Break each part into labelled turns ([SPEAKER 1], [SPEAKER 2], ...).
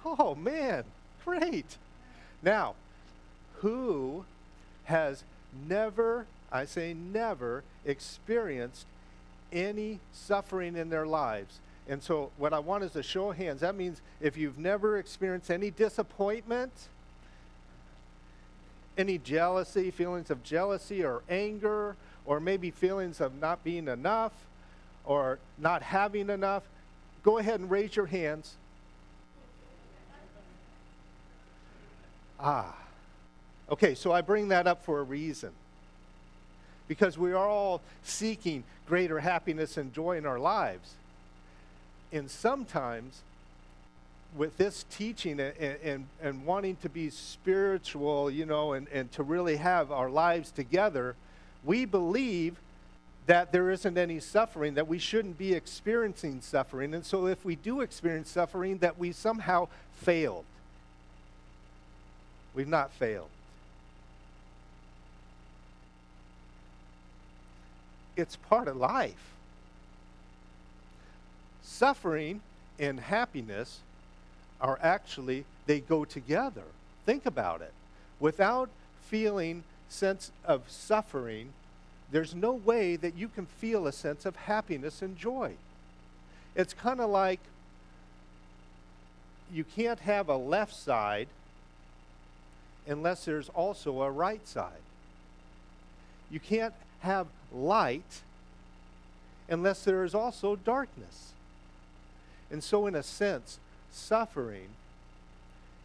[SPEAKER 1] Oh, man, great. Now, who has never, I say never, experienced any suffering in their lives? And so what I want is a show of hands. That means if you've never experienced any disappointment, any jealousy, feelings of jealousy or anger, or maybe feelings of not being enough or not having enough, go ahead and raise your hands. Okay, so I bring that up for a reason. Because we are all seeking greater happiness and joy in our lives. And sometimes, with this teaching and wanting to be spiritual, and to really have our lives together, we believe that there isn't any suffering, that we shouldn't be experiencing suffering. And so if we do experience suffering, that we somehow failed. We've not failed. It's part of life. Suffering and happiness are actually, they go together. Think about it. Without feeling sense of suffering, there's no way that you can feel a sense of happiness and joy. It's kind of like you can't have a left side unless there's also a right side. You can't have light unless there is also darkness. And so in a sense, suffering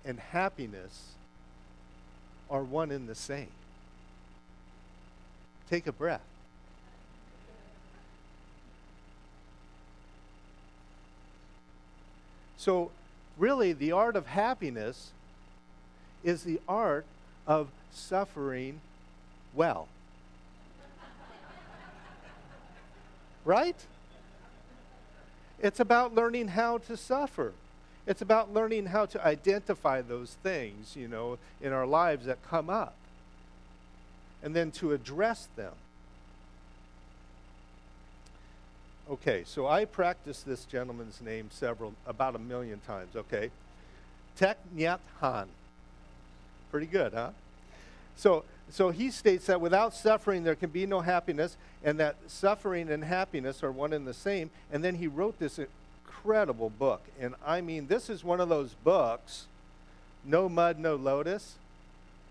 [SPEAKER 1] and happiness are one and the same. Take a breath. So really, the art of happiness is the art of suffering well. Right? It's about learning how to suffer. It's about learning how to identify those things, in our lives that come up, and then to address them. Okay, so I practiced this gentleman's name about 1 million times, okay? Thich Nhat Hanh. Pretty good, huh? So he states that without suffering there can be no happiness, and that suffering and happiness are one and the same. And then he wrote this incredible book. And I mean, this is one of those books, No Mud, No Lotus.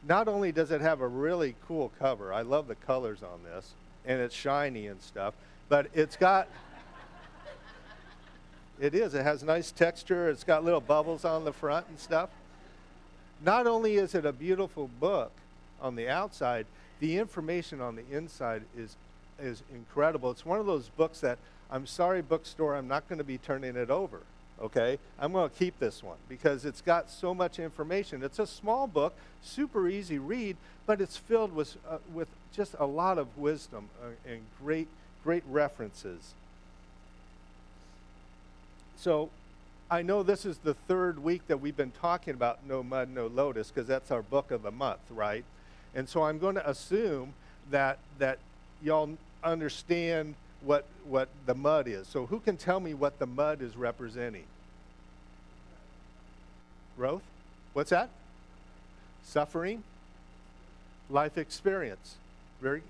[SPEAKER 1] Not only does it have a really cool cover, I love the colors on this, and it's shiny and stuff, but it has nice texture, it's got little bubbles on the front and stuff. Not only is it a beautiful book on the outside, the information on the inside is incredible. It's one of those books that, I'm sorry, bookstore, I'm not going to be turning it over, okay? I'm going to keep this one because it's got so much information. It's a small book, super easy read, but it's filled with just a lot of wisdom and great references. So I know this is the third week that we've been talking about No Mud, No Lotus, because that's our book of the month, right? And so I'm going to assume that y'all understand what the mud is. So who can tell me what the mud is representing? Growth? What's that? Suffering? Life experience? Very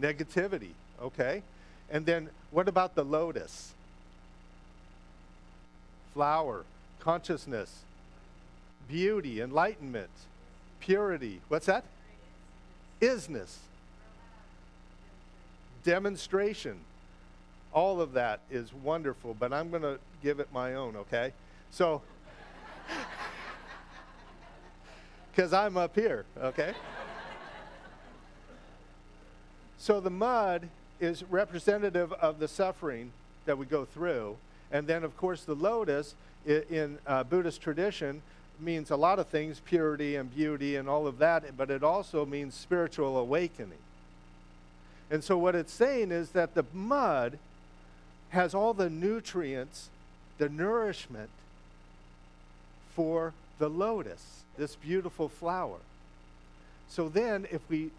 [SPEAKER 1] negativity, okay? And then what about the lotus? Flower, consciousness, beauty, enlightenment, purity. What's that? Isness. Demonstration. All of that is wonderful, but I'm going to give it my own, okay? So, because I'm up here, okay? So the mud is representative of the suffering that we go through. And then, of course, the lotus in Buddhist tradition means a lot of things, purity and beauty and all of that, but it also means spiritual awakening. And so what it's saying is that the mud has all the nutrients, the nourishment for the lotus, this beautiful flower. So then if we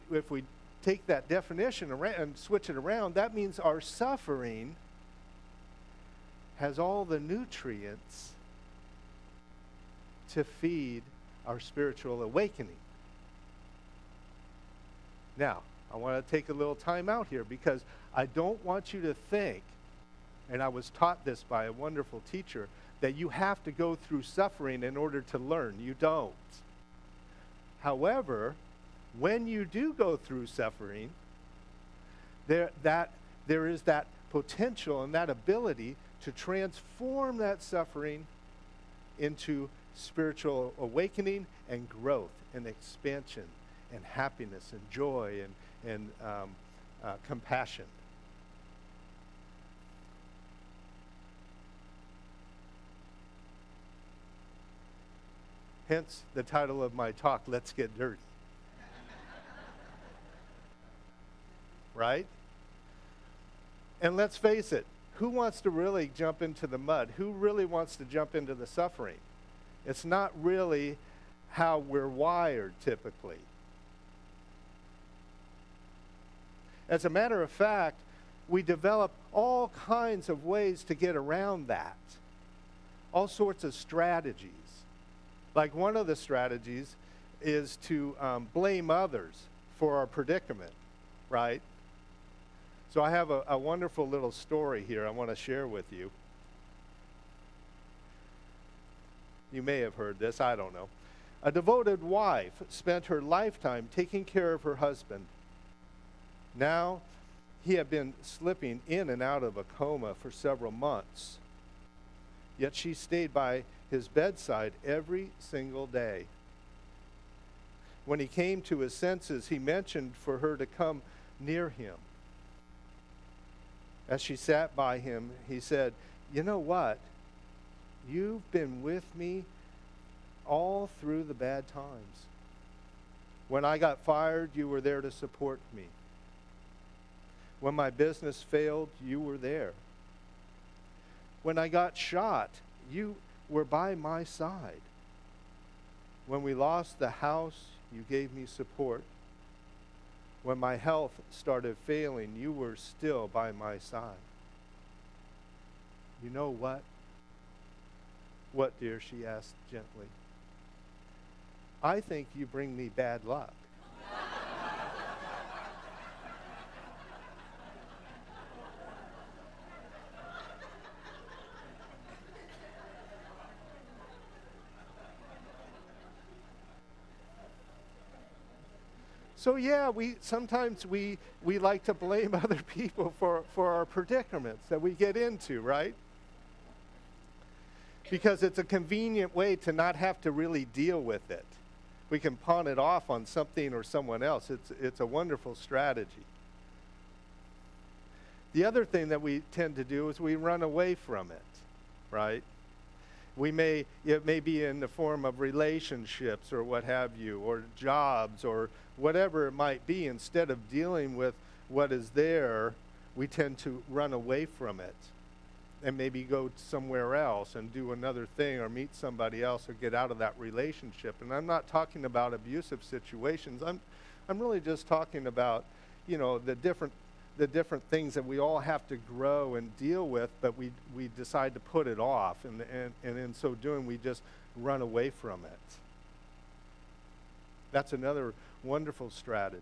[SPEAKER 1] take that definition around and switch it around, that means our suffering has all the nutrients to feed our spiritual awakening. Now, I want to take a little time out here because I don't want you to think, and I was taught this by a wonderful teacher, that you have to go through suffering in order to learn. You don't. However, when you do go through suffering, there is that potential and that ability to transform that suffering into spiritual awakening and growth and expansion and happiness and joy and compassion. Hence the title of my talk, Let's Get Dirty. Right? And let's face it, who wants to really jump into the mud? Who really wants to jump into the suffering? It's not really how we're wired typically. As a matter of fact, we develop all kinds of ways to get around that. All sorts of strategies. Like one of the strategies is to blame others for our predicament, right? So I have a wonderful little story here I want to share with you. You may have heard this, I don't know. A devoted wife spent her lifetime taking care of her husband. Now, he had been slipping in and out of a coma for several months. Yet she stayed by his bedside every single day. When he came to his senses, he mentioned for her to come near him. As she sat by him, he said, "You know what? You've been with me all through the bad times. When I got fired, you were there to support me. When my business failed, you were there. When I got shot, you were by my side. When we lost the house, you gave me support. When my health started failing, you were still by my side." You know what? What, dear? She asked gently. "I think you bring me bad luck." So yeah, sometimes we like to blame other people for our predicaments that we get into, right? Because it's a convenient way to not have to really deal with it. We can pawn it off on something or someone else. It's a wonderful strategy. The other thing that we tend to do is we run away from it, right? It may be in the form of relationships or what have you, or jobs or whatever it might be. Instead of dealing with what is there, we tend to run away from it and maybe go somewhere else and do another thing or meet somebody else or get out of that relationship. And I'm not talking about abusive situations. I'm really just talking about, the different things that we all have to grow and deal with, but we decide to put it off, and in so doing, we just run away from it. That's another wonderful strategy.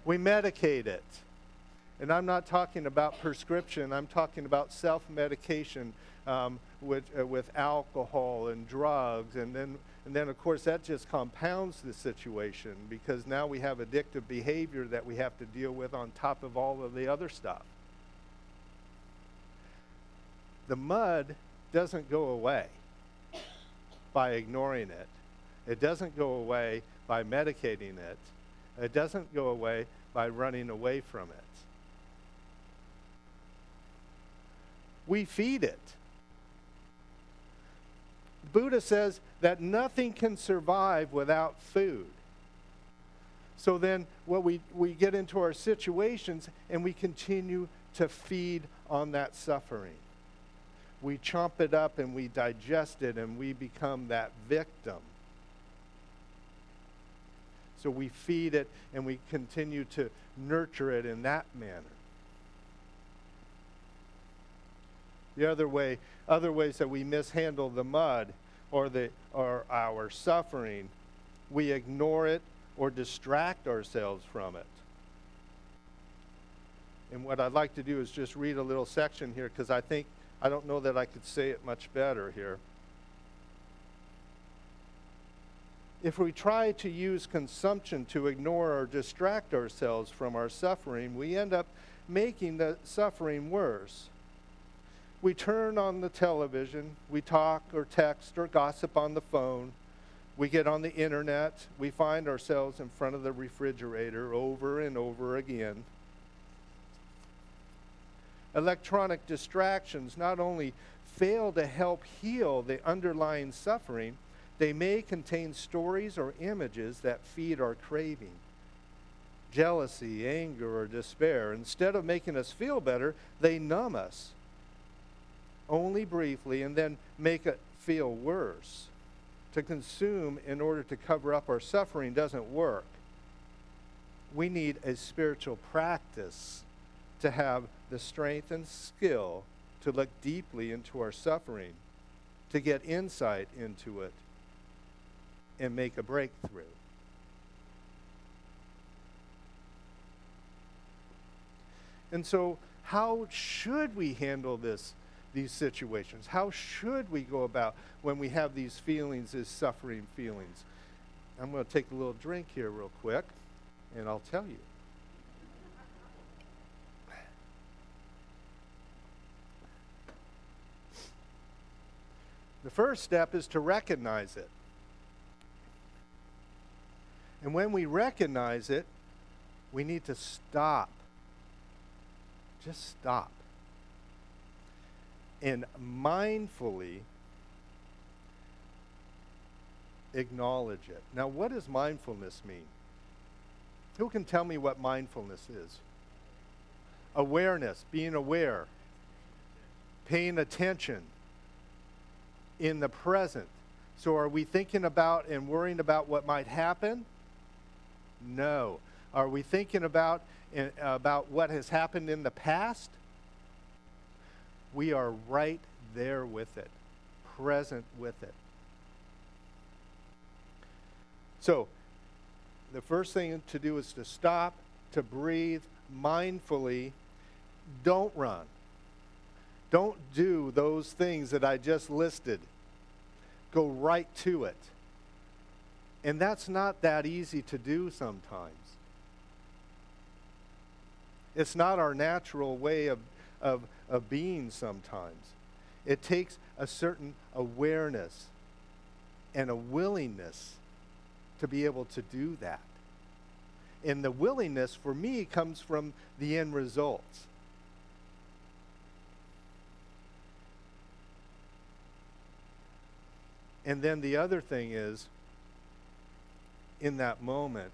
[SPEAKER 1] We medicate it. And I'm not talking about prescription. I'm talking about self-medication with alcohol and drugs. And then, of course, that just compounds the situation because now we have addictive behavior that we have to deal with on top of all of the other stuff. The mud doesn't go away by ignoring it. It doesn't go away by medicating it. It doesn't go away by running away from it. We feed it. Buddha says that nothing can survive without food. So then we get into our situations and we continue to feed on that suffering. We chomp it up and we digest it and we become that victim. So we feed it and we continue to nurture it in that manner. The other ways that we mishandle the mud or our suffering, we ignore it or distract ourselves from it. And what I'd like to do is just read a little section here, because I don't know that I could say it much better here. If we try to use consumption to ignore or distract ourselves from our suffering, we end up making the suffering worse. We turn on the television, we talk or text or gossip on the phone, we get on the internet, we find ourselves in front of the refrigerator over and over again. Electronic distractions not only fail to help heal the underlying suffering, they may contain stories or images that feed our craving. Jealousy, anger, or despair. Instead of making us feel better, they numb us only briefly and then make it feel worse. To consume in order to cover up our suffering doesn't work. We need a spiritual practice to have the strength and skill to look deeply into our suffering, to get insight into it, and make a breakthrough. And so, how should we handle these situations? How should we go about when we have these feelings, these suffering feelings? I'm going to take a little drink here real quick, and I'll tell you. The first step is to recognize it. And when we recognize it, we need to stop. Just stop. And mindfully acknowledge it. Now, what does mindfulness mean? Who can tell me what mindfulness is? Awareness, being aware, paying attention in the present. So are we thinking about and worrying about what might happen? No. Are we thinking about what has happened in the past? We are right there with it, present with it. So, the first thing to do is to stop, to breathe mindfully. Don't run. Don't do those things that I just listed. Go right to it. And that's not that easy to do sometimes. It's not our natural way of being sometimes. It takes a certain awareness and a willingness to be able to do that. And the willingness, for me, comes from the end results. And then the other thing is, in that moment,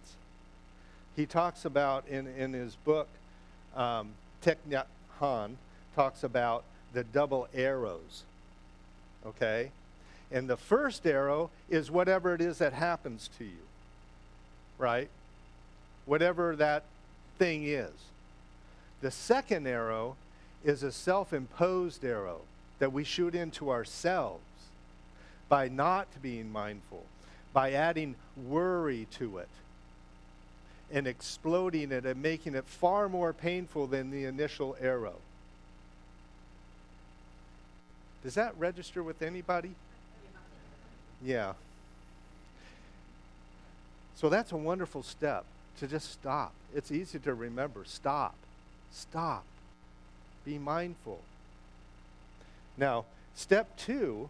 [SPEAKER 1] he talks about, in his book, Thich Nhat Hanh, talks about the double arrows, okay? And the first arrow is whatever it is that happens to you, right? Whatever that thing is. The second arrow is a self-imposed arrow that we shoot into ourselves by not being mindful, by adding worry to it and exploding it and making it far more painful than the initial arrow. Does that register with anybody? Yeah. So that's a wonderful step, to just stop. It's easy to remember. Stop. Stop. Be mindful. Now, step 2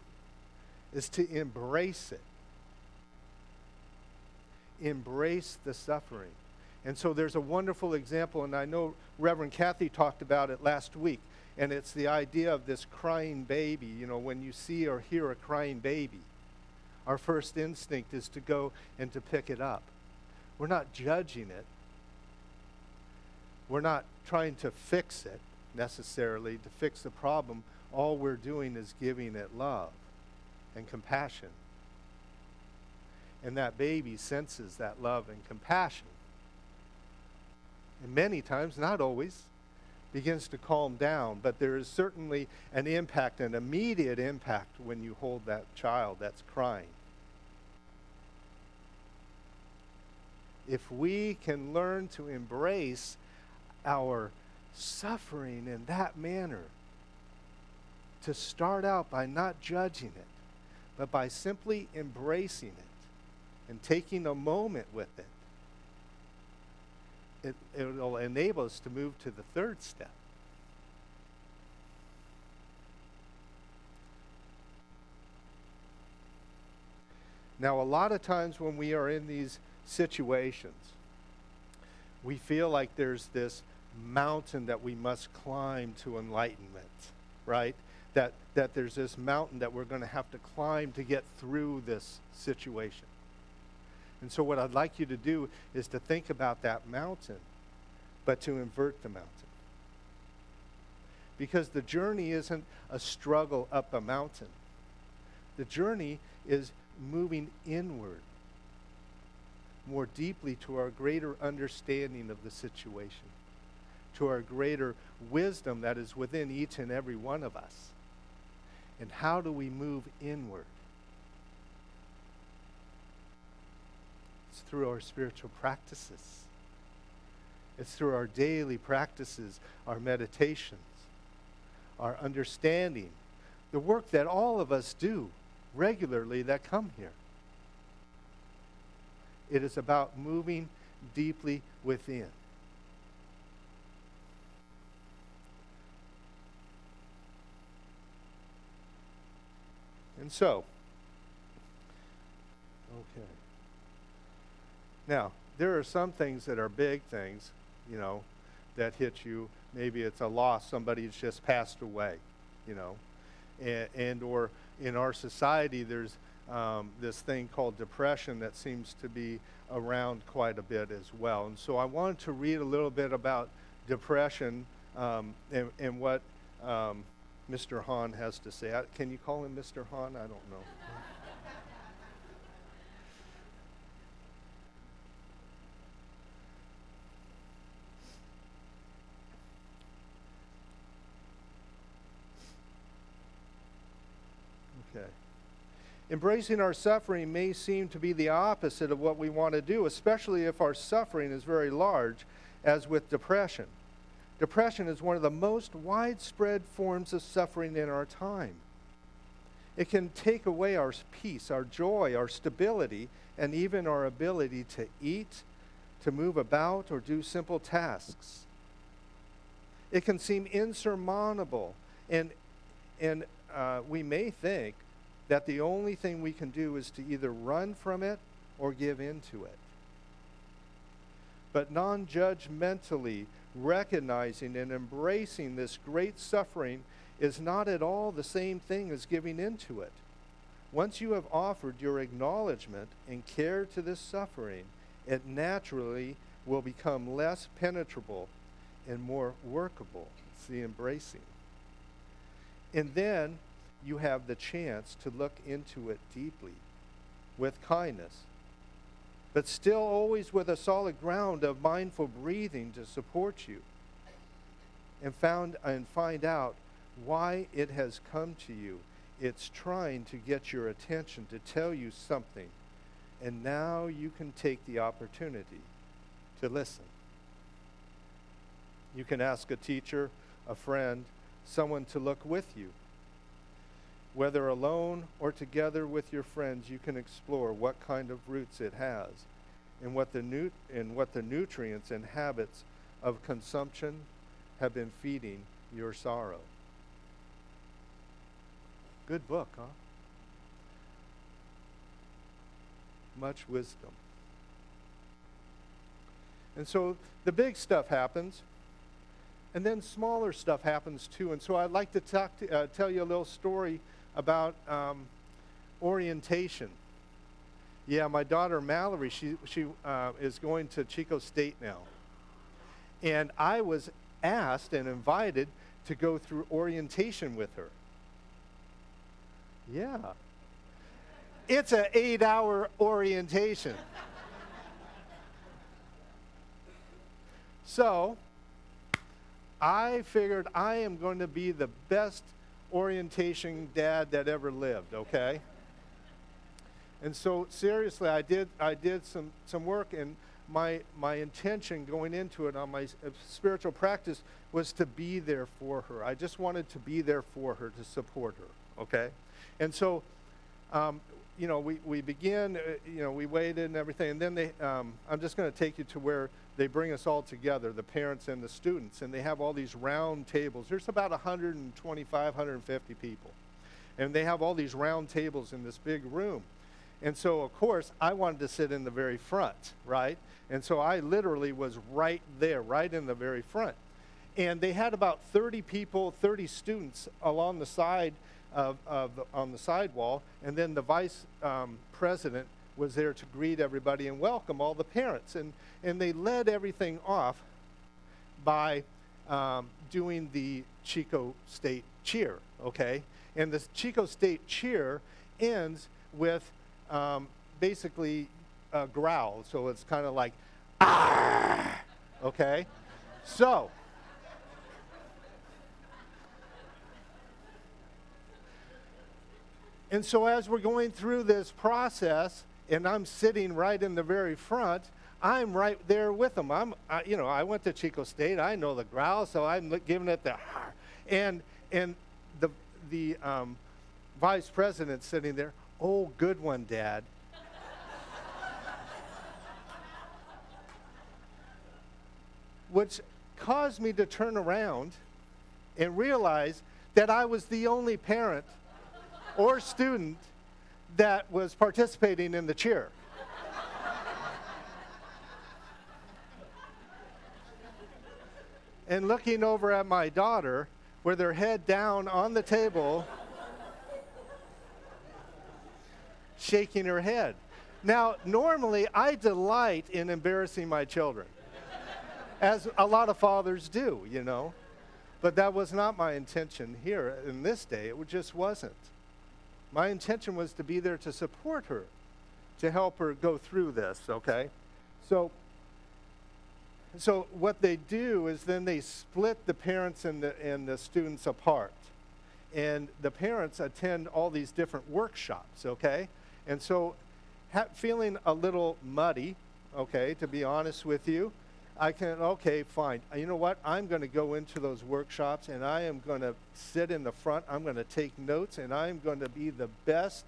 [SPEAKER 1] is to embrace it. Embrace the suffering. And so there's a wonderful example, and I know Reverend Kathy talked about it last week, and it's the idea of this crying baby. You know, when you see or hear a crying baby, our first instinct is to go and to pick it up. We're not judging it. We're not trying to fix it necessarily, to fix the problem. All we're doing is giving it love and compassion. And that baby senses that love and compassion. And many times, not always, begins to calm down, but there is certainly an impact, an immediate impact when you hold that child that's crying. If we can learn to embrace our suffering in that manner, to start out by not judging it, but by simply embracing it and taking a moment with it, it'll enable us to move to the third step. Now, a lot of times when we are in these situations, we feel like there's this mountain that we must climb to enlightenment, right? That there's this mountain that we're going to have to climb to get through this situation. And so what I'd like you to do is to think about that mountain, but to invert the mountain. Because the journey isn't a struggle up a mountain. The journey is moving inward, more deeply to our greater understanding of the situation, to our greater wisdom that is within each and every one of us. And how do we move inward? It's through our spiritual practices. It's through our daily practices, our meditations, our understanding, the work that all of us do regularly that come here. It is about moving deeply within. And so, okay. Now, there are some things that are big things, you know, that hit you. Maybe it's a loss, somebody's just passed away, you know. And or in our society, there's this thing called depression that seems to be around quite a bit as well. And so I wanted to read a little bit about depression and what Mr. Hahn has to say. Can you call him Mr. Hahn? I don't know. Okay. Embracing our suffering may seem to be the opposite of what we want to do, especially if our suffering is very large, as with depression. Depression is one of the most widespread forms of suffering in our time. It can take away our peace, our joy, our stability, and even our ability to eat, to move about, or do simple tasks. It can seem insurmountable, and we may think that the only thing we can do is to either run from it or give in to it. But non-judgmentally recognizing and embracing this great suffering is not at all the same thing as giving in to it. Once you have offered your acknowledgement and care to this suffering, it naturally will become less penetrable and more workable. It's the embracing. And then you have the chance to look into it deeply with kindness, but still always with a solid ground of mindful breathing to support you, and find out why it has come to you. It's trying to get your attention, to tell you something, and now you can take the opportunity to listen. You can ask a teacher, a friend, someone to look with you. Whether alone or together with your friends, you can explore what kind of roots it has and what the nutrients and habits of consumption have been feeding your sorrow. Good book, huh? Much wisdom. And so the big stuff happens, and then smaller stuff happens too. And so I'd like to tell you a little story about orientation. Yeah, my daughter Mallory, she is going to Chico State now. And I was asked and invited to go through orientation with her. Yeah. It's an 8-hour orientation. So, I figured I am going to be the best orientation dad that ever lived, okay? And so seriously, I did some work, and my intention going into it on my spiritual practice was to be there for her. I just wanted to be there for her, to support her, okay? And so, we begin, we waited and everything, and then I'm just going to take you to where they bring us all together, the parents and the students, and they have all these round tables. There's about 125, 150 people, and they have all these round tables in this big room. And so, of course, I wanted to sit in the very front, right? And so I literally was right there, right in the very front. And they had about 30 people, 30 students along the side on the sidewall, and then the vice president was there to greet everybody and welcome all the parents. And they led everything off by doing the Chico State cheer, okay? And the Chico State cheer ends with basically a growl, so it's kind of like, ah, okay? So, and so as we're going through this process, and I'm sitting right in the very front, I'm right there with them. I went to Chico State. I know the growl, so I'm giving it the, and the vice president sitting there. Oh, good one, Dad. Which caused me to turn around and realize that I was the only parent or student that was participating in the cheer. And looking over at my daughter, with her head down on the table, shaking her head. Now, normally, I delight in embarrassing my children, as a lot of fathers do, But that was not my intention here in this day. It just wasn't. My intention was to be there to support her, to help her go through this, okay? So what they do is then they split the parents and the students apart. And the parents attend all these different workshops, okay? And so feeling a little muddy, okay, to be honest with you, okay, fine. You know what? I'm going to go into those workshops, and I am going to sit in the front. I'm going to take notes, and I'm going to be the best,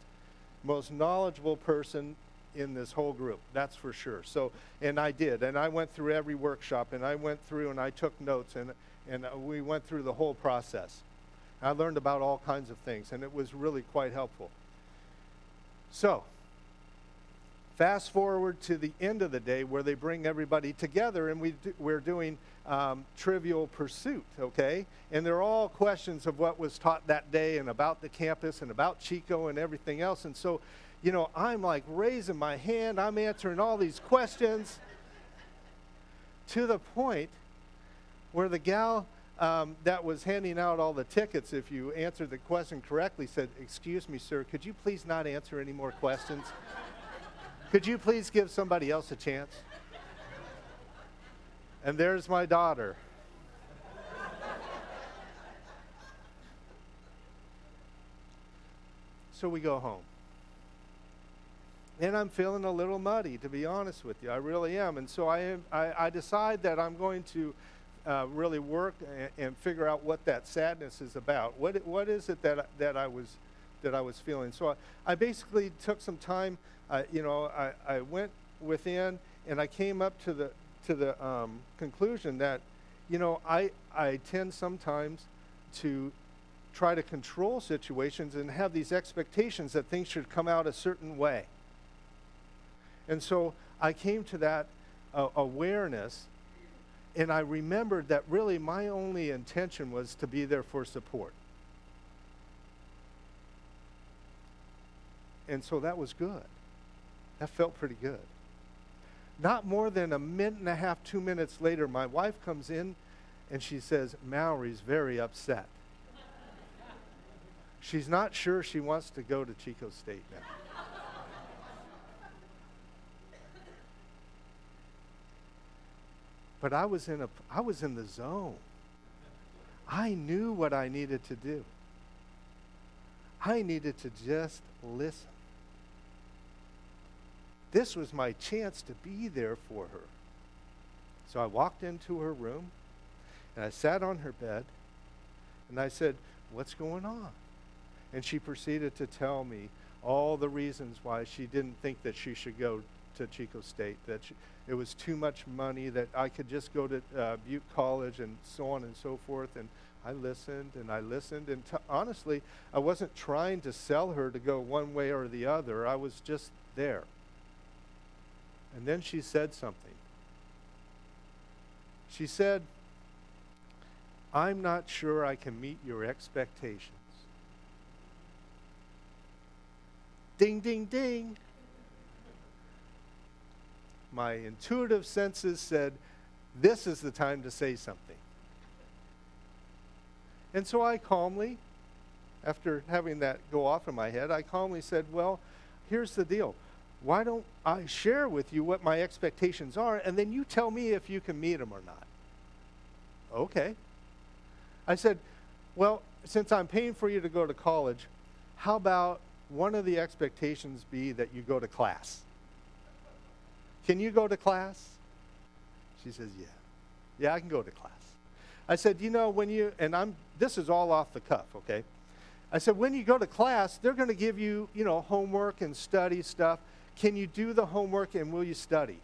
[SPEAKER 1] most knowledgeable person in this whole group. That's for sure. So, and I did. And I went through every workshop, and I went through, and I took notes, and we went through the whole process. I learned about all kinds of things, and it was really quite helpful. So, fast forward to the end of the day where they bring everybody together, and we're doing Trivial Pursuit, okay? And they're all questions of what was taught that day and about the campus and about Chico and everything else. And so, I'm like raising my hand. I'm answering all these questions to the point where the gal that was handing out all the tickets, if you answered the question correctly, said, "Excuse me, sir, could you please not answer any more questions? Could you please give somebody else a chance?" And there's my daughter. So we go home. And I'm feeling a little muddy, to be honest with you. I really am. And so I decide that I'm going to really work and figure out what that sadness is about. What is it that I was feeling? So I basically took some time. I went within, and I came up to the conclusion that, I tend sometimes to try to control situations and have these expectations that things should come out a certain way. And so I came to that awareness, and I remembered that really my only intention was to be there for support. And so that was good. That felt pretty good. Not more than a minute and a half, 2 minutes later, my wife comes in and she says, "Mallory's very upset. She's not sure she wants to go to Chico State now." But I was in the zone. I knew what I needed to do. I needed to just listen. This was my chance to be there for her. So I walked into her room, and I sat on her bed, and I said, "What's going on?" And she proceeded to tell me all the reasons why she didn't think that she should go to Chico State, that it was too much money, that I could just go to Butte College and so on and so forth. And I listened and I listened. And honestly, I wasn't trying to sell her to go one way or the other. I was just there. And then she said something. She said, "I'm not sure I can meet your expectations." Ding, ding, ding. My intuitive senses said, this is the time to say something. And so I calmly, after having that go off in my head, I calmly said, "Well, here's the deal. Why don't I share with you what my expectations are, and then you tell me if you can meet them or not." Okay. I said, "Well, since I'm paying for you to go to college, how about one of the expectations be that you go to class? Can you go to class?" She says, "Yeah. Yeah, I can go to class." I said, when you, and this is all off the cuff, okay? I said, when you go to class, they're going to give you, homework and study stuff. Can you do the homework and will you study?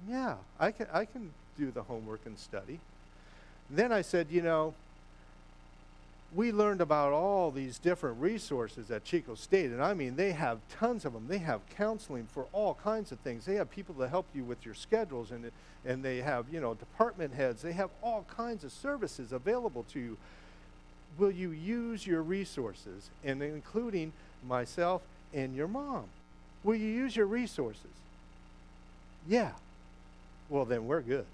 [SPEAKER 1] "Yeah, I can do the homework and study." Then I said, we learned about all these different resources at Chico State, and I mean, they have tons of them. They have counseling for all kinds of things. They have people to help you with your schedules, and they have, department heads. They have all kinds of services available to you. Will you use your resources, and including myself and your mom? Will you use your resources? "Yeah." "Well, then we're good."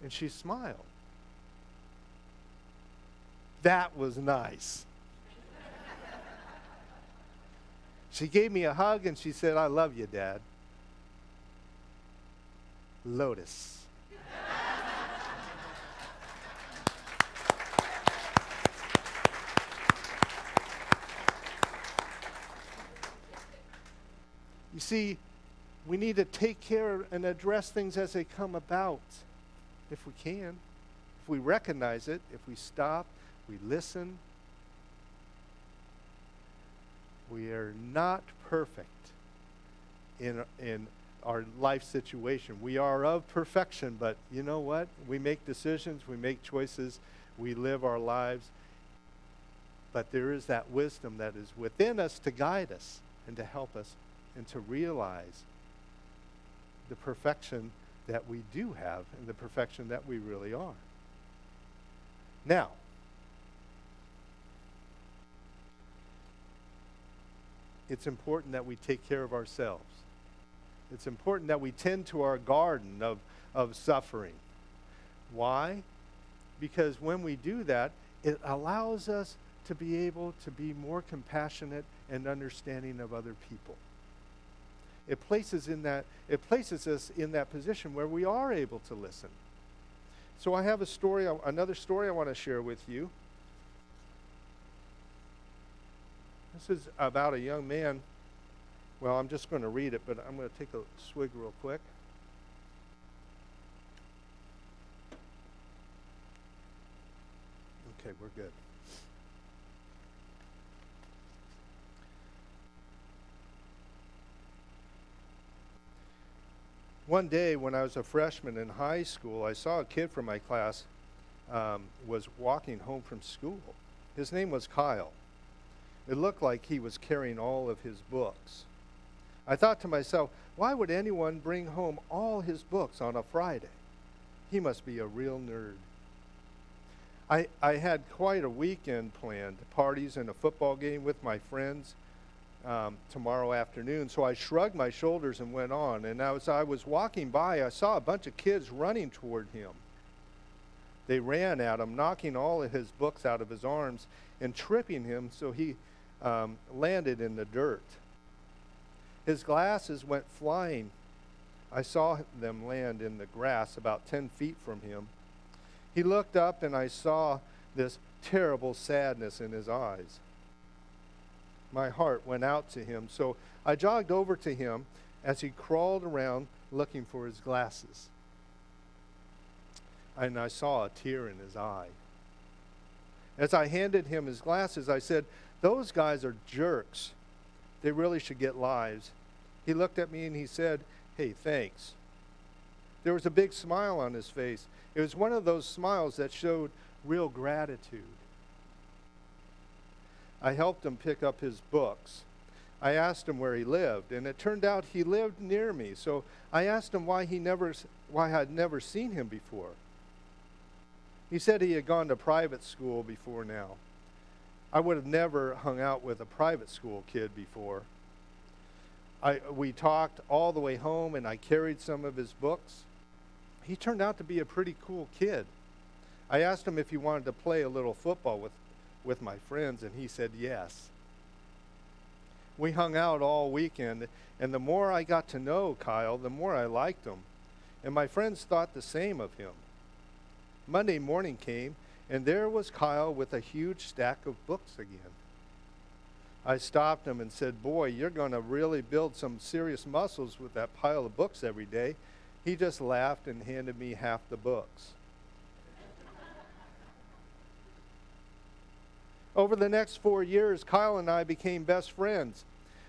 [SPEAKER 1] And she smiled. That was nice. She gave me a hug and she said, "I love you, Dad." Lotus. You see, we need to take care and address things as they come about, if we can. If we recognize it, if we stop, we listen. We are not perfect in our life situation. We are of perfection, but you know what? We make decisions, we make choices, we live our lives. But there is that wisdom that is within us to guide us and to help us and to realize the perfection that we do have and the perfection that we really are. Now, it's important that we take care of ourselves. It's important that we tend to our garden of suffering. Why? Because when we do that, it allows us to be able to be more compassionate and understanding of other people. It places us in that position where we are able to listen. So I have another story I want to share with you. This is about a young man. Well, I'm just going to read it, but I'm going to take a swig real quick. Okay, we're good. One day when I was a freshman in high school, I saw a kid from my class was walking home from school. His name was Kyle. It looked like he was carrying all of his books. I thought to myself, why would anyone bring home all his books on a Friday? He must be a real nerd. I had quite a weekend planned, parties and a football game with my friends tomorrow afternoon. So I shrugged my shoulders and went on. And as I was walking by, I saw a bunch of kids running toward him. They ran at him, knocking all of his books out of his arms and tripping him so he landed in the dirt. His glasses went flying. I saw them land in the grass about 10 feet from him. He looked up, and I saw this terrible sadness in his eyes. My heart went out to him, so I jogged over to him as he crawled around looking for his glasses. And I saw a tear in his eye. As I handed him his glasses, I said, "Those guys are jerks. They really should get lives." He looked at me and he said, "Hey, thanks." There was a big smile on his face. It was one of those smiles that showed real gratitude. I helped him pick up his books. I asked him where he lived, and it turned out he lived near me. So I asked him why I had never seen him before. He said he had gone to private school before now. I would have never hung out with a private school kid before. We talked all the way home, and I carried some of his books. He turned out to be a pretty cool kid. I asked him if he wanted to play a little football with my friends, and he said yes. We hung out all weekend, and the more I got to know Kyle, the more I liked him. And my friends thought the same of him. Monday morning came, and there was Kyle with a huge stack of books again. I stopped him and said, "Boy, you're going to really build some serious muscles with that pile of books every day." He just laughed and handed me half the books. Over the next 4 years, Kyle and I became best friends.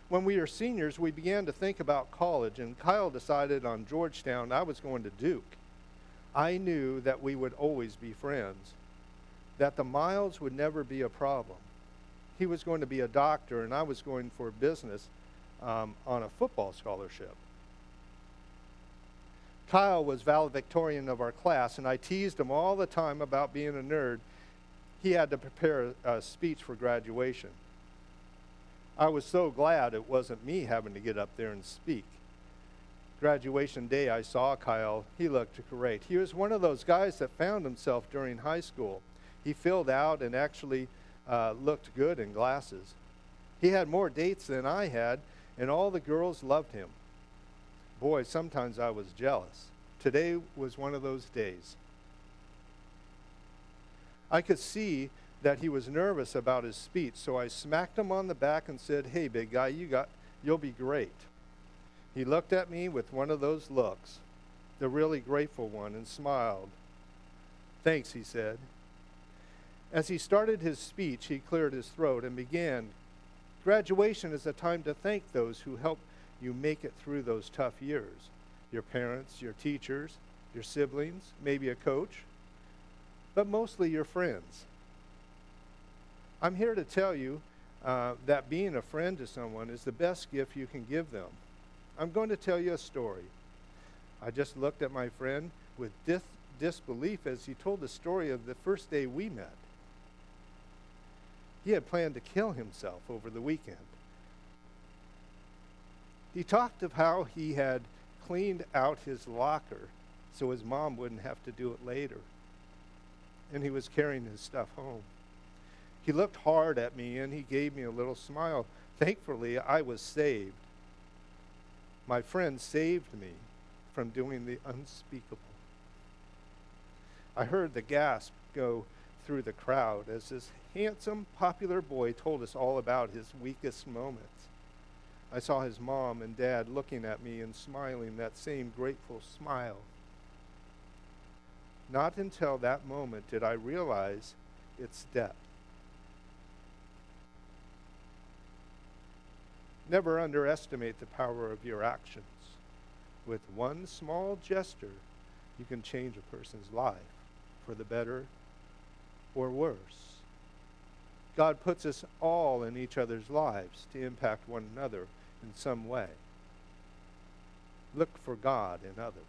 [SPEAKER 1] When we were seniors, we began to think about college, and Kyle decided on Georgetown. I was going to Duke. I knew that we would always be friends, that the miles would never be a problem. He was going to be a doctor, and I was going for business on a football scholarship. Kyle was valedictorian of our class, and I teased him all the time about being a nerd. He had to prepare a speech for graduation. I was so glad it wasn't me having to get up there and speak. Graduation day, I saw Kyle. He looked great. He was one of those guys that found himself during high school. He filled out and actually looked good in glasses. He had more dates than I had, and all the girls loved him. Boy, sometimes I was jealous. Today was one of those days. I could see that he was nervous about his speech, so I smacked him on the back and said, "Hey, big guy, you'll be great." He looked at me with one of those looks, the really grateful one, and smiled. "Thanks," he said. As he started his speech, he cleared his throat and began, "Graduation is a time to thank those who helped you make it through those tough years. Your parents, your teachers, your siblings, maybe a coach, but mostly your friends. I'm here to tell you that being a friend to someone is the best gift you can give them. I'm going to tell you a story." I just looked at my friend with disbelief as he told the story of the first day we met. He had planned to kill himself over the weekend. He talked of how he had cleaned out his locker so his mom wouldn't have to do it later. And he was carrying his stuff home. He looked hard at me and he gave me a little smile. Thankfully, I was saved. My friend saved me from doing the unspeakable. I heard the gasp go through the crowd as this handsome, popular boy told us all about his weakest moments. I saw his mom and dad looking at me and smiling that same grateful smile. Not until that moment did I realize its depth. Never underestimate the power of your actions. With one small gesture, you can change a person's life for the better or worse. God puts us all in each other's lives to impact one another in some way. Look for God in others.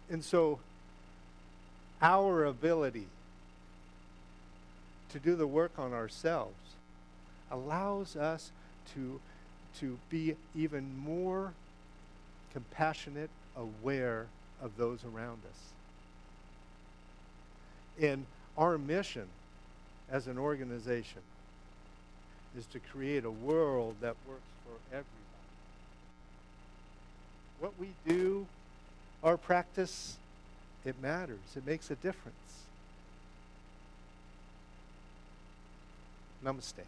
[SPEAKER 1] And so, our ability to do the work on ourselves allows us to be even more compassionate, aware of those around us. And Our mission as an organization is to create a world that works for everybody. What we do, our practice, it matters. It makes a difference. Namaste.